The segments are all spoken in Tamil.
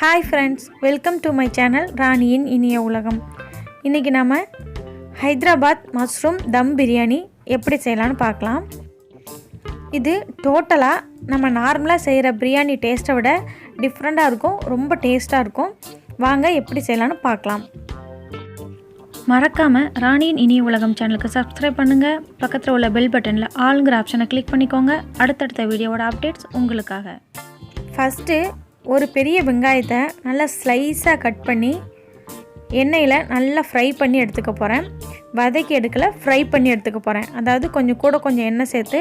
Hi friends, welcome to my channel Rani'in. இன்னைக்கு நாம Hyderabad Mushroom dum biryani எப்படி செய்யலாம்னு பார்க்கலாம். இது டோட்டலா நம்ம நார்மலா செய்யற பிரியாணி டேஸ்ட்டை விட டிஃபரண்டா இருக்கும், ரொம்ப டேஸ்டா இருக்கும். வாங்க எப்படி செய்யலாம்னு பார்க்கலாம். மறக்காம ராணியின் இனிய உலகம் சேனலுக்கு சப்ஸ்கிரைப் பண்ணுங்க. பக்கத்துல உள்ள பெல் பட்டன்ல ஆல்ங்கிற ஆப்ஷனை கிளிக் பண்ணிக்கோங்க. அடுத்தடுத்த வீடியோவோட அப்டேட்ஸ் உங்களுக்காக. ஃபர்ஸ்ட் ஒரு பெரிய வெங்காயத்தை நல்லா ஸ்லைஸா கட் பண்ணி எண்ணெயில நல்லா ஃப்ரை பண்ணி எடுத்துக்க போறேன். வதக்கி எடுக்கல, ஃப்ரை பண்ணி எடுத்துக்க போறேன். அதாவது கொஞ்சம் எண்ணெய் சேர்த்து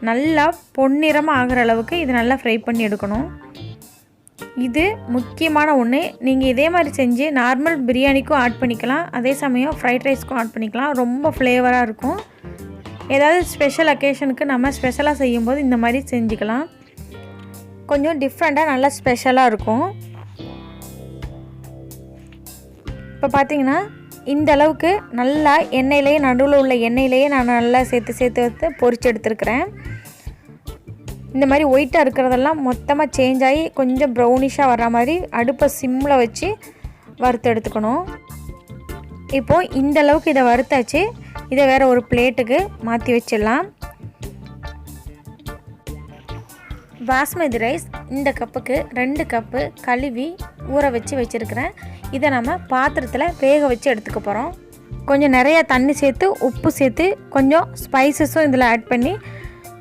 நல்லா பொன்னிறமா ஆகுற அளவுக்கு இது நல்லா ஃப்ரை பண்ணி எடுக்கணும். இது முக்கியமான ஒன்று. நீங்கள் இதே மாதிரி செஞ்சு நார்மல் பிரியாணிக்கும் ஆட் பண்ணிக்கலாம், அதே சமயம் ஃப்ரைட் ரைஸ்க்கும் ஆட் பண்ணிக்கலாம். ரொம்ப ஃப்ளேவராக இருக்கும். ஏதாவது ஸ்பெஷல் அக்கேஷனுக்கு நம்ம ஸ்பெஷலாக செய்யும்போது இந்த மாதிரி செஞ்சுக்கலாம். கொஞ்சம் டிஃப்ரெண்ட்டாக நல்லா ஸ்பெஷலாக இருக்கும். இப்போ பார்த்தீங்கன்னா இந்த அளவுக்கு நல்லா எண்ணெயிலேயே, நடுவில் உள்ள எண்ணெயிலேயே நான் நல்லா சேர்த்து பொரிச்சு எடுத்துருக்கிறேன். இந்த மாதிரி ஒயிட்டாக இருக்கிறதெல்லாம் மொத்தமாக சேஞ்ச் ஆகி கொஞ்சம் ப்ரௌனிஷாக வர்ற மாதிரி அடுப்பை சிம்மில் வச்சு வறுத்து எடுத்துக்கணும். இப்போது இந்த அளவுக்கு இதை வறுத்தாச்சு. இதை வேறு ஒரு பிளேட்டுக்கு மாற்றி வச்சிடலாம். பாஸ்மதி ரைஸ் இந்த கப்புக்கு 2 கப்பு கழுவி ஊற வச்சுருக்கிறேன். இதை நம்ம பாத்திரத்தில் வேக வச்சு எடுத்துக்க போகிறோம். கொஞ்சம் நிறையா தண்ணி சேர்த்து, உப்பு சேர்த்து, கொஞ்சம் ஸ்பைசஸும் இதில் ஆட் பண்ணி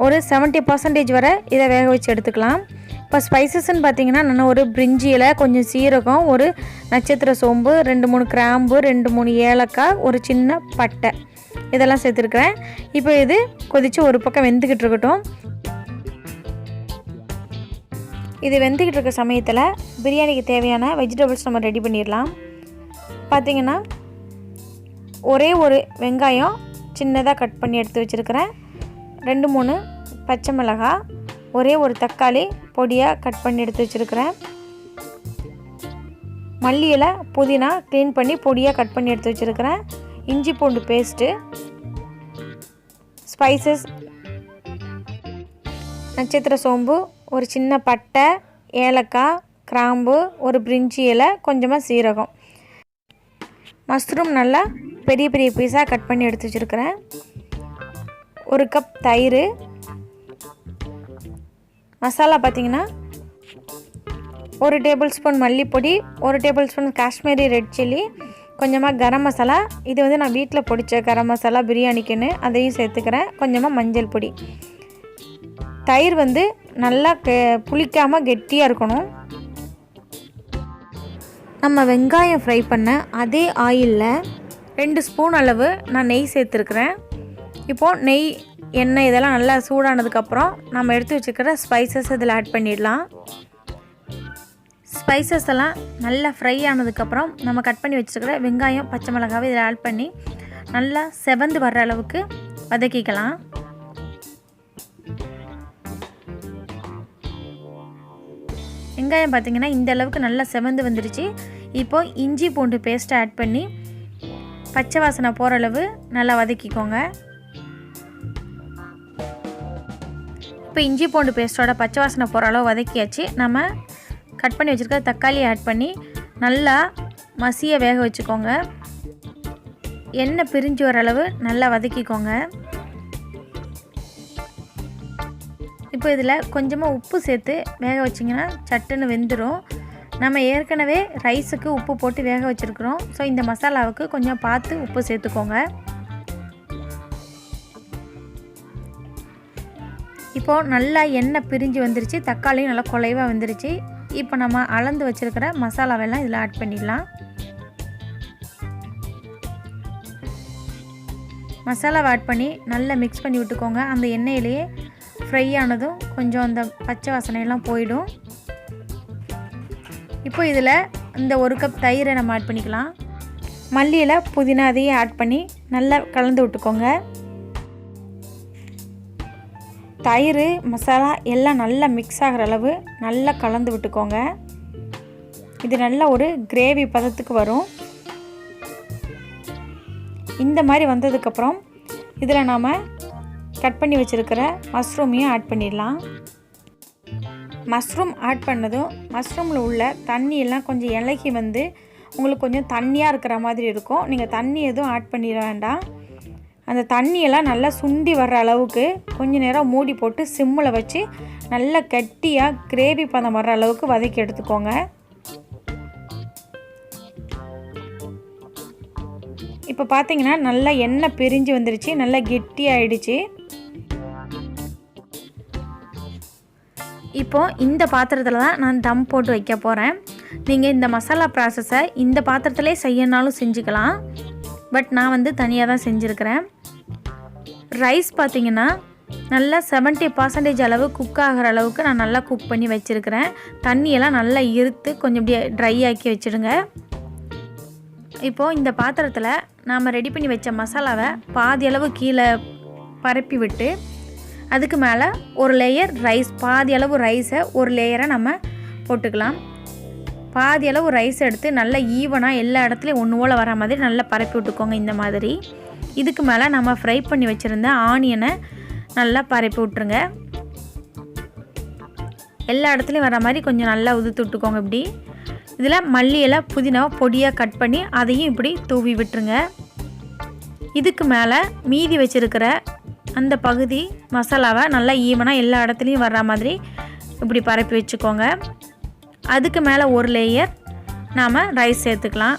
ஒரு 70% வரை இதை வேக வச்சு எடுத்துக்கலாம். இப்போ ஸ்பைசஸ்ன்னு பார்த்தீங்கன்னா நான் ஒரு பிரிஞ்சி இலை, கொஞ்சம் சீரகம், ஒரு நட்சத்திர சோம்பு, 2-3 கிராம்பு, 2-3 ஏலக்காய், ஒரு சின்ன பட்டை இதெல்லாம் சேர்த்துருக்குறேன். இப்போ இது கொதித்து ஒரு பக்கம் வெந்துக்கிட்டு இருக்கட்டும். இது வெந்துக்கிட்டு இருக்க சமயத்தில் பிரியாணிக்கு தேவையான வெஜிடபிள்ஸ் நம்ம ரெடி பண்ணிடலாம். பார்த்திங்கன்னா ஒரே ஒரு வெங்காயம் சின்னதாக கட் பண்ணி எடுத்து வச்சுருக்கிறேன். 2-3 பச்சை மிளகாய், ஒரே ஒரு தக்காளி பொடியாக கட் பண்ணி எடுத்து வச்சுருக்கிறேன். மல்லி இலை, புதினா க்ளீன் பண்ணி பொடியாக கட் பண்ணி எடுத்து வச்சுருக்கிறேன். இஞ்சி பூண்டு பேஸ்ட்டு, ஸ்பைசஸ் நட்சத்திர சோம்பு, ஒரு சின்ன பட்டை, ஏலக்காய், கிராம்பு, ஒரு பிரிஞ்சி இலை, கொஞ்சமாக சீரகம். மஷ்ரூம் நல்லா பெரிய பெரிய பீஸாக கட் பண்ணி எடுத்து வச்சுருக்கிறேன். 1 கப் தயிர். மசாலா பார்த்திங்கன்னா 1 டேபிள் ஸ்பூன் மல்லிப்பொடி, 1 tablespoon Kashmiri red chilli, கொஞ்சமாக கரம் மசாலா. இது நான் வீட்டில் பொடிச்ச கரம் மசாலா பிரியாணிக்குன்னு, அதையும் சேர்த்துக்கிறேன். கொஞ்சமாக மஞ்சள் பொடி. தயிர் நல்லா புளிக்காமல் கெட்டியாக இருக்கணும். நம்ம வெங்காயம் ஃப்ரை பண்ண அதே ஆயிலில் 2 ஸ்பூன் அளவு நான் நெய் சேர்த்துருக்குறேன். இப்போது நெய், எண்ணெய் இதெல்லாம் நல்லா சூடானதுக்கப்புறம் நம்ம எடுத்து வச்சுக்கிற ஸ்பைசஸ் இதில் ஆட் பண்ணிடலாம். ஸ்பைசஸ் எல்லாம் நல்லா ஃப்ரை ஆனதுக்கப்புறம் நம்ம கட் பண்ணி வச்சுருக்கிற வெங்காயம், பச்சை மிளகாவை இதில் ஆட் பண்ணி நல்லா செவந்து வர்ற அளவுக்கு வதக்கிக்கலாம். வெங்காயம் பார்த்திங்கன்னா இந்த அளவுக்கு நல்லா செவந்து வந்துடுச்சு. இப்போது இஞ்சி பூண்டு பேஸ்ட்டை ஆட் பண்ணி பச்சை வாசனை போகிற அளவு நல்லா வதக்கிக்கோங்க. இப்போ இஞ்சி பூண்டு பேஸ்ட்டோட பச்சை வாசனை போகிற அளவு வதக்கியாச்சு. நம்ம கட் பண்ணி வச்சுருக்க தக்காளியை ஆட் பண்ணி நல்லா மசிய வேக வச்சுக்கோங்க. எண்ணெய் பிரிஞ்சு வர அளவு நல்லா வதக்கிக்கோங்க. இப்போ இதில் கொஞ்சமாக உப்பு சேர்த்து வேக வச்சிங்கன்னா சட்டுன்னு வெந்துடும். நம்ம ஏற்கனவே ரைஸுக்கு உப்பு போட்டு வேக வச்சுருக்குறோம். ஸோ இந்த மசாலாவுக்கு கொஞ்சம் பார்த்து உப்பு சேர்த்துக்கோங்க. இப்போது நல்லா எண்ணெய் பிரிஞ்சு வந்துருச்சு, தக்காளியும் நல்லா குலைவாக வந்துருச்சு. இப்போ நம்ம அளந்து வச்சுருக்கிற மசாலாவெல்லாம் இதில் ஆட் பண்ணிடலாம். மசாலாவை ஆட் பண்ணி நல்லா மிக்ஸ் பண்ணி விட்டுக்கோங்க. அந்த எண்ணெயிலேயே ஃப்ரை ஆனதும் கொஞ்சம் அந்த பச்சை வாசனையெல்லாம் போயிடும். இப்போ இதில் இந்த 1 கப் தயிரை நம்ம ஆட் பண்ணிக்கலாம். மல்லியில், புதினா அதையும் ஆட் பண்ணி நல்லா கலந்து விட்டுக்கோங்க. தயிர், மசாலா எல்லாம் நல்லா மிக்ஸ் ஆகிற அளவு நல்லா கலந்து விட்டுக்கோங்க. இது நல்ல ஒரு கிரேவி பதத்துக்கு வரும். இந்த மாதிரி வந்ததுக்கப்புறம் இதில் நாம் கட் பண்ணி வச்சுருக்கிற மஷ்ரூமையும் ஆட் பண்ணிடலாம். மஷ்ரூம் ஆட் பண்ணதும் மஷ்ரூமில் உள்ள தண்ணியெல்லாம் கொஞ்சம் இலகி வந்து உங்களுக்கு கொஞ்சம் தண்ணியாக இருக்கிற மாதிரி இருக்கும். நீங்கள் தண்ணி எதுவும் ஆட் பண்ணிட வேண்டாம். அந்த தண்ணியெல்லாம் நல்லா சுண்டி வர்ற அளவுக்கு கொஞ்சம் நேரம் மூடி போட்டு சிம்மில் வச்சு நல்லா கட்டியாக கிரேவி பதம் வர்ற அளவுக்கு வதக்கி எடுத்துக்கோங்க. இப்போ பார்த்தீங்கன்னா நல்லா எண்ணெய் பிரிஞ்சு வந்துருச்சு, நல்லா கெட்டியாகிடுச்சு. இப்போது இந்த பாத்திரத்தில் தான் நான் தம் போட்டு வைக்க போகிறேன். நீங்கள் இந்த மசாலா ப்ராசஸை இந்த பாத்திரத்திலே செய்யனாலும் செஞ்சுக்கலாம். பட் நான் வந்து தனியாக தான் செஞ்சுருக்கிறேன். ரைஸ் பார்த்திங்கன்னா நல்லா 70% அளவு குக் ஆகிற அளவுக்கு நான் நல்லா குக் பண்ணி வச்சுருக்கிறேன். தண்ணியெல்லாம் நல்லா இருத்து கொஞ்சம் இப்படியே ட்ரை ஆக்கி வச்சுடுங்க. இப்போது இந்த பாத்திரத்தில் நாம் ரெடி பண்ணி வச்ச மசாலாவை பாதி அளவு கீழே பரப்பி விட்டு அதுக்கு மேலே ஒரு லேயர் ரைஸ், பாதி அளவு ரைஸை ஒரு லேயரை நம்ம போட்டுக்கலாம். பாதி அளவு ரைஸ் எடுத்து நல்லா ஈவனாக எல்லா இடத்துலையும் ஒன்று போல் வர மாதிரி நல்லா பரப்பி விட்டுக்கோங்க. இந்த மாதிரி இதுக்கு மேலே நம்ம ஃப்ரை பண்ணி வச்சுருந்த ஆனியனை நல்லா பரப்பி விட்ருங்க. எல்லா இடத்துலையும் வர மாதிரி கொஞ்சம் நல்லா உதுத்து விட்டுக்கோங்க. இப்படி இதில் மல்லி இலை புதினாவை பொடியாக கட் பண்ணி அதையும் இப்படி தூவி விட்டுருங்க. இதுக்கு மேலே மீதி வச்சுருக்கிற அந்த பகுதி மசாலாவை நல்லா ஈவனாக எல்லா இடத்துலையும் வர்ற மாதிரி இப்படி பரப்பி வச்சுக்கோங்க. அதுக்கு மேலே ஒரு லேயர் நாம் ரைஸ் சேர்த்துக்கலாம்.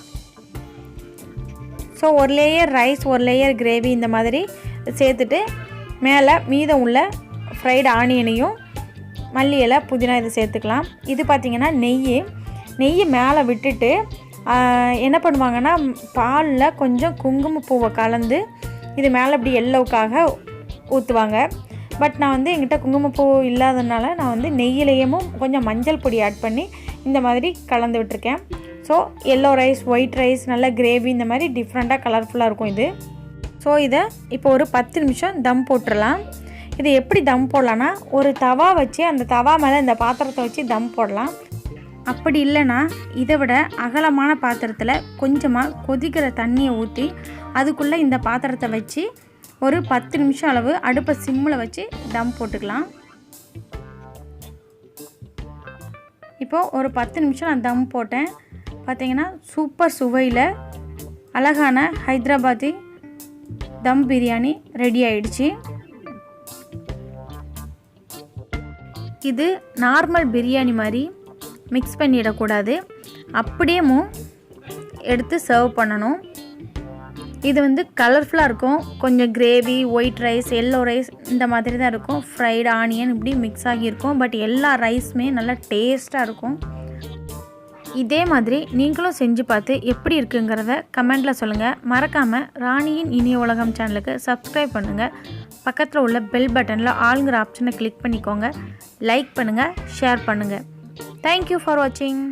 ஸோ ஒரு லேயர் ரைஸ், ஒரு லேயர் கிரேவி இந்த மாதிரி சேர்த்துட்டு மேலே மீதம் உள்ள ஃப்ரைடு ஆனியனையும் மல்லி இலை புதினா இது சேர்த்துக்கலாம். இது பார்த்திங்கன்னா நெய் மேலே விட்டுட்டு என்ன பண்ணுவாங்கன்னா பாலில் கொஞ்சம் குங்குமப்பூவை கலந்து இது மேலே இப்படி எல்லோவுக்காக ஊற்றுவாங்க. பட் நான் வந்து எங்கிட்ட குங்குமப்பூ இல்லாததுனால நான் வந்து நெய்யிலையும் கொஞ்சம் மஞ்சள் பொடி ஆட் பண்ணி இந்த மாதிரி கலந்து விட்டுருக்கேன். So yellow rice, white rice, நல்ல கிரேவி இந்த மாதிரி டிஃப்ரெண்ட்டாக கலர்ஃபுல்லாக இருக்கும் இது. ஸோ இதை இப்போ ஒரு 10 நிமிஷம் தம் போட்டுடலாம். இது எப்படி தம் போடலான்னா ஒரு தவா வச்சு அந்த தவா மேலே இந்த பாத்திரத்தை வச்சு தம் போடலாம். அப்படி இல்லைன்னா இதை விட அகலமான பாத்திரத்தில் கொஞ்சமாக கொதிக்கிற தண்ணியை ஊற்றி அதுக்குள்ளே இந்த பாத்திரத்தை வச்சு ஒரு 10 நிமிஷம் அளவு அடுப்பை சிம்மில் வச்சு தம் போட்டுக்கலாம். இப்போது ஒரு 10 நிமிஷம் நான் தம் போட்டேன். பார்த்திங்கன்னா சூப்பர் சுவையில் அழகான ஹைதராபாதி தம் பிரியாணி ரெடி ஆயிடுச்சு. இது நார்மல் பிரியாணி மாதிரி மிக்ஸ் பண்ணிடக்கூடாது, அப்படியே எடுத்து சர்வ் பண்ணணும். இது வந்து கலர்ஃபுல்லாக இருக்கும். கொஞ்சம் gravy, white rice, yellow rice இந்த மாதிரி தான் இருக்கும். ஃப்ரைடு ஆனியன் இப்படி மிக்ஸ் ஆகியிருக்கும். பட் எல்லா ரைஸுமே நல்லா டேஸ்ட்டாக இருக்கும். இதே மாதிரி நீங்களும் செஞ்சு பார்த்து எப்படி இருக்குங்கிறத கமெண்ட்டில் சொல்லுங்கள். மறக்காமல் ராணியின் இனிய உலகம் சேனலுக்கு சப்ஸ்கிரைப் பண்ணுங்கள். பக்கத்தில் உள்ள பெல் பட்டனில் ஆளுங்கிற ஆப்ஷனை கிளிக் பண்ணிக்கோங்க. லைக் பண்ணுங்கள், ஷேர் பண்ணுங்கள். தேங்க்யூ ஃபார் வாட்சிங்.